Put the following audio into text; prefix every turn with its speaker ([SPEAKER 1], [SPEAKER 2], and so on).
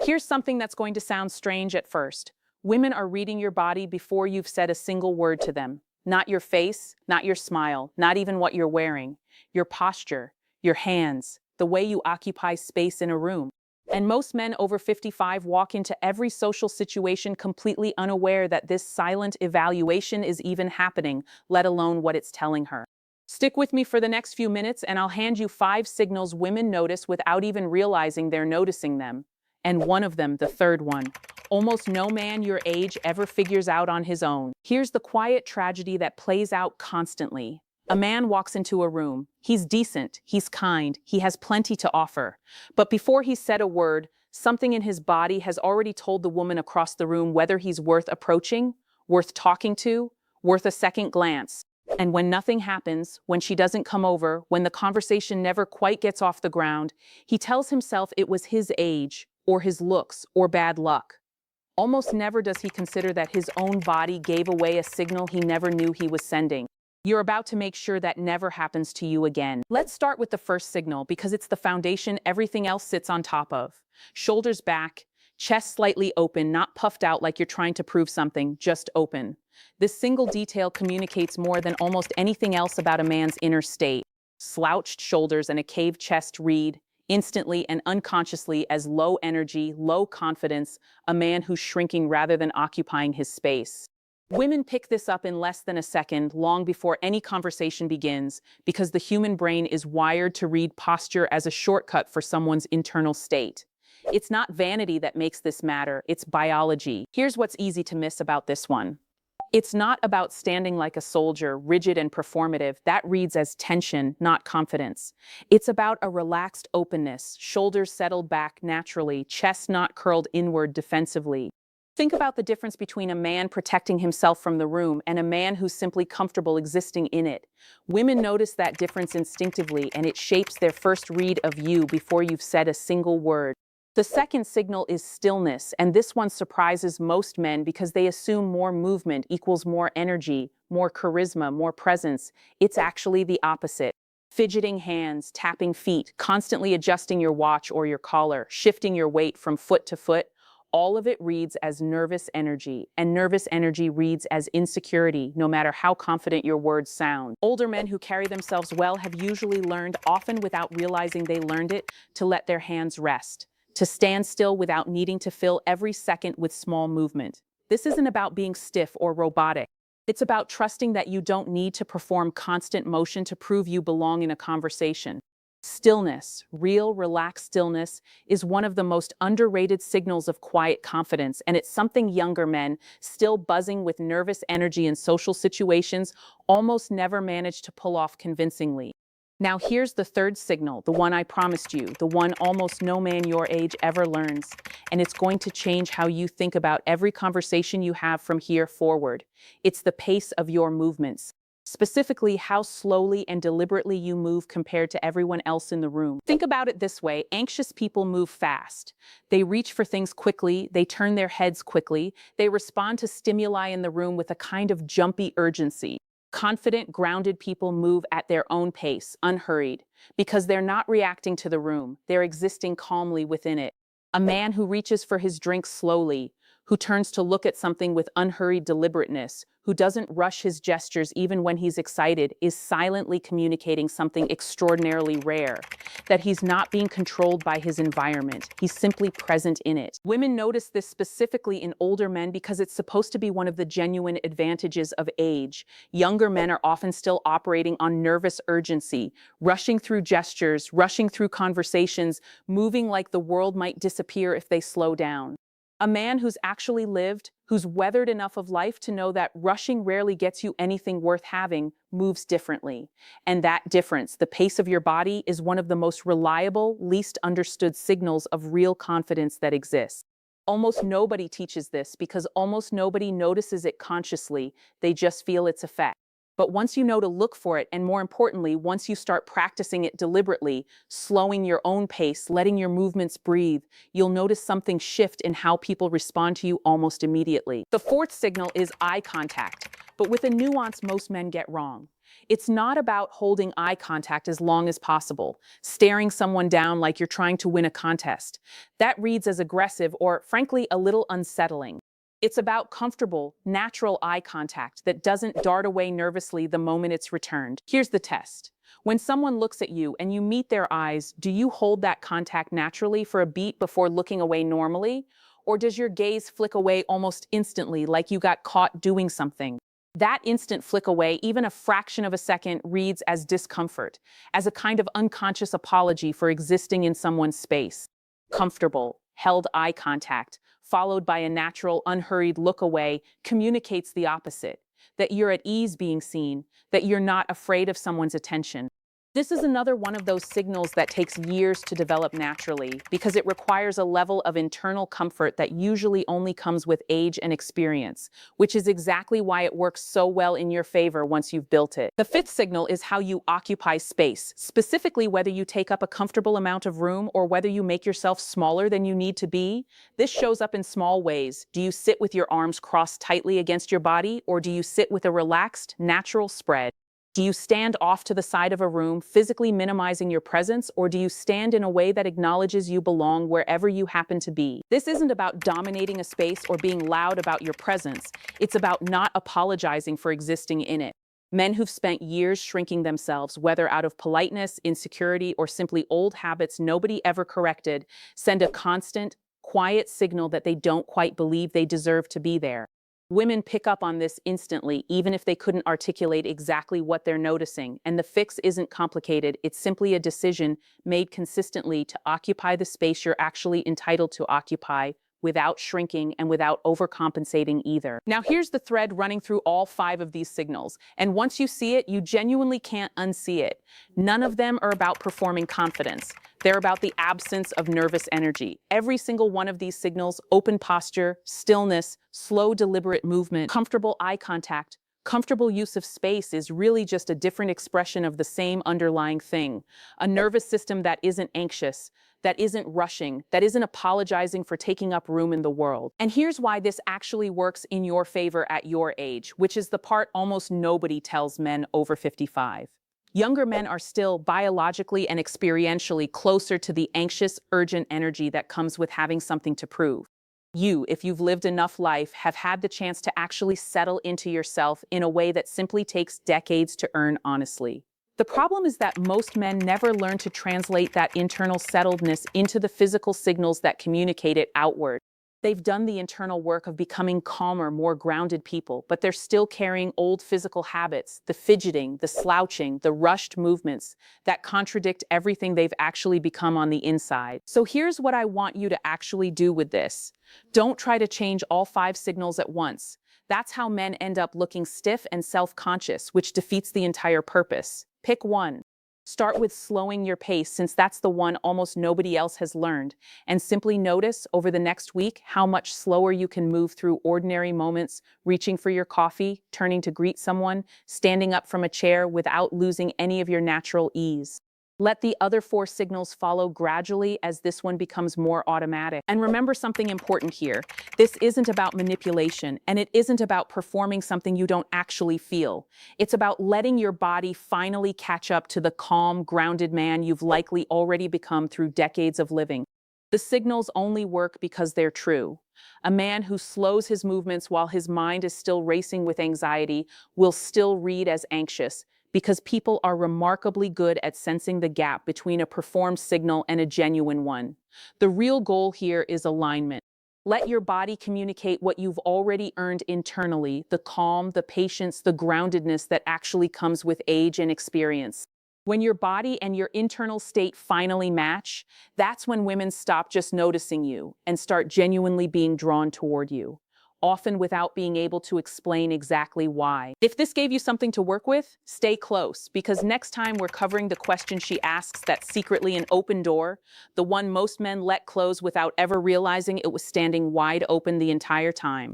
[SPEAKER 1] Here's something that's going to sound strange at first. Women are reading your body before you've said a single word to them. Not your face, not your smile, not even what you're wearing. Your posture, your hands, the way you occupy space in a room. And most men over 55 walk into every social situation completely unaware that this silent evaluation is even happening, let alone what it's telling her. Stick with me for the next few minutes and I'll hand you 5 signals women notice without even realizing they're noticing them. And one of them, the third one, almost no man your age ever figures out on his own. Here's the quiet tragedy that plays out constantly. A man walks into a room. He's decent, he's kind, he has plenty to offer. But before he's said a word, something in his body has already told the woman across the room whether he's worth approaching, worth talking to, worth a second glance. And when nothing happens, when she doesn't come over, when the conversation never quite gets off the ground, he tells himself it was his age, or his looks, or bad luck. Almost never does he consider that his own body gave away a signal he never knew he was sending. You're about to make sure that never happens to you again. Let's start with the first signal because it's the foundation everything else sits on top of. Shoulders back, chest slightly open, not puffed out like you're trying to prove something, just open. This single detail communicates more than almost anything else about a man's inner state. Slouched shoulders and a caved chest read, instantly and unconsciously, as low energy, low confidence, a man who's shrinking rather than occupying his space. Women pick this up in less than a second, long before any conversation begins, because the human brain is wired to read posture as a shortcut for someone's internal state. It's not vanity that makes this matter, it's biology. Here's what's easy to miss about this one. It's not about standing like a soldier, rigid and performative. That reads as tension, not confidence. It's about a relaxed openness, shoulders settled back naturally, chest not curled inward defensively. Think about the difference between a man protecting himself from the room and a man who's simply comfortable existing in it. Women notice that difference instinctively, and it shapes their first read of you before you've said a single word. The second signal is stillness, and this one surprises most men because they assume more movement equals more energy, more charisma, more presence. It's actually the opposite. Fidgeting hands, tapping feet, constantly adjusting your watch or your collar, shifting your weight from foot to foot, all of it reads as nervous energy, and nervous energy reads as insecurity, no matter how confident your words sound. Older men who carry themselves well have usually learned, often without realizing they learned it, to let their hands rest, to stand still without needing to fill every second with small movement. This isn't about being stiff or robotic. It's about trusting that you don't need to perform constant motion to prove you belong in a conversation. Stillness, real, relaxed stillness, is one of the most underrated signals of quiet confidence, and it's something younger men, still buzzing with nervous energy in social situations, almost never manage to pull off convincingly. Now here's the third signal, the one I promised you, the one almost no man your age ever learns, and it's going to change how you think about every conversation you have from here forward. It's the pace of your movements. Specifically, how slowly and deliberately you move compared to everyone else in the room. Think about it this way: anxious people move fast. They reach for things quickly, they turn their heads quickly, they respond to stimuli in the room with a kind of jumpy urgency. Confident, grounded people move at their own pace, unhurried, because they're not reacting to the room, they're existing calmly within it. A man who reaches for his drink slowly, who turns to look at something with unhurried deliberateness, who doesn't rush his gestures even when he's excited, is silently communicating something extraordinarily rare, that he's not being controlled by his environment, he's simply present in it. Women notice this specifically in older men because it's supposed to be one of the genuine advantages of age. Younger men are often still operating on nervous urgency, rushing through gestures, rushing through conversations, moving like the world might disappear if they slow down. A man who's actually lived, who's weathered enough of life to know that rushing rarely gets you anything worth having, moves differently. And that difference, the pace of your body, is one of the most reliable, least understood signals of real confidence that exists. Almost nobody teaches this because almost nobody notices it consciously, they just feel its effect. But once you know to look for it, and more importantly, once you start practicing it deliberately, slowing your own pace, letting your movements breathe, you'll notice something shift in how people respond to you almost immediately. The fourth signal is eye contact, but with a nuance most men get wrong. It's not about holding eye contact as long as possible, staring someone down like you're trying to win a contest. That reads as aggressive or, frankly, a little unsettling. It's about comfortable, natural eye contact that doesn't dart away nervously the moment it's returned. Here's the test. When someone looks at you and you meet their eyes, do you hold that contact naturally for a beat before looking away normally? Or does your gaze flick away almost instantly, like you got caught doing something? That instant flick away, even a fraction of a second, reads as discomfort, as a kind of unconscious apology for existing in someone's space. Comfortable, held eye contact, followed by a natural, unhurried look away, communicates the opposite, that you're at ease being seen, that you're not afraid of someone's attention. This is another one of those signals that takes years to develop naturally because it requires a level of internal comfort that usually only comes with age and experience, which is exactly why it works so well in your favor once you've built it. The fifth signal is how you occupy space, specifically whether you take up a comfortable amount of room or whether you make yourself smaller than you need to be. This shows up in small ways. Do you sit with your arms crossed tightly against your body, or do you sit with a relaxed, natural spread? Do you stand off to the side of a room, physically minimizing your presence, or do you stand in a way that acknowledges you belong wherever you happen to be? This isn't about dominating a space or being loud about your presence. It's about not apologizing for existing in it. Men who've spent years shrinking themselves, whether out of politeness, insecurity, or simply old habits nobody ever corrected, send a constant, quiet signal that they don't quite believe they deserve to be there. Women pick up on this instantly, even if they couldn't articulate exactly what they're noticing. And the fix isn't complicated. It's simply a decision made consistently to occupy the space you're actually entitled to occupy without shrinking and without overcompensating either. Now, here's the thread running through all 5 of these signals. And once you see it, you genuinely can't unsee it. None of them are about performing confidence. They're about the absence of nervous energy. Every single one of these signals, open posture, stillness, slow, deliberate movement, comfortable eye contact, comfortable use of space, is really just a different expression of the same underlying thing. A nervous system that isn't anxious, that isn't rushing, that isn't apologizing for taking up room in the world. And here's why this actually works in your favor at your age, which is the part almost nobody tells men over 55. Younger men are still biologically and experientially closer to the anxious, urgent energy that comes with having something to prove. You, if you've lived enough life, have had the chance to actually settle into yourself in a way that simply takes decades to earn honestly. The problem is that most men never learn to translate that internal settledness into the physical signals that communicate it outward. They've done the internal work of becoming calmer, more grounded people, but they're still carrying old physical habits, the fidgeting, the slouching, the rushed movements that contradict everything they've actually become on the inside. So here's what I want you to actually do with this. Don't try to change all 5 signals at once. That's how men end up looking stiff and self-conscious, which defeats the entire purpose. Pick one. Start with slowing your pace, since that's the one almost nobody else has learned, and simply notice over the next week how much slower you can move through ordinary moments, reaching for your coffee, turning to greet someone, standing up from a chair without losing any of your natural ease. Let the other 4 signals follow gradually as this one becomes more automatic. And remember something important here. This isn't about manipulation, and it isn't about performing something you don't actually feel. It's about letting your body finally catch up to the calm, grounded man you've likely already become through decades of living. The signals only work because they're true. A man who slows his movements while his mind is still racing with anxiety will still read as anxious, because people are remarkably good at sensing the gap between a performed signal and a genuine one. The real goal here is alignment. Let your body communicate what you've already earned internally, the calm, the patience, the groundedness that actually comes with age and experience. When your body and your internal state finally match, that's when women stop just noticing you and start genuinely being drawn toward you, often without being able to explain exactly why. If this gave you something to work with, stay close, because next time we're covering the question she asks that's secretly an open door, the one most men let close without ever realizing it was standing wide open the entire time.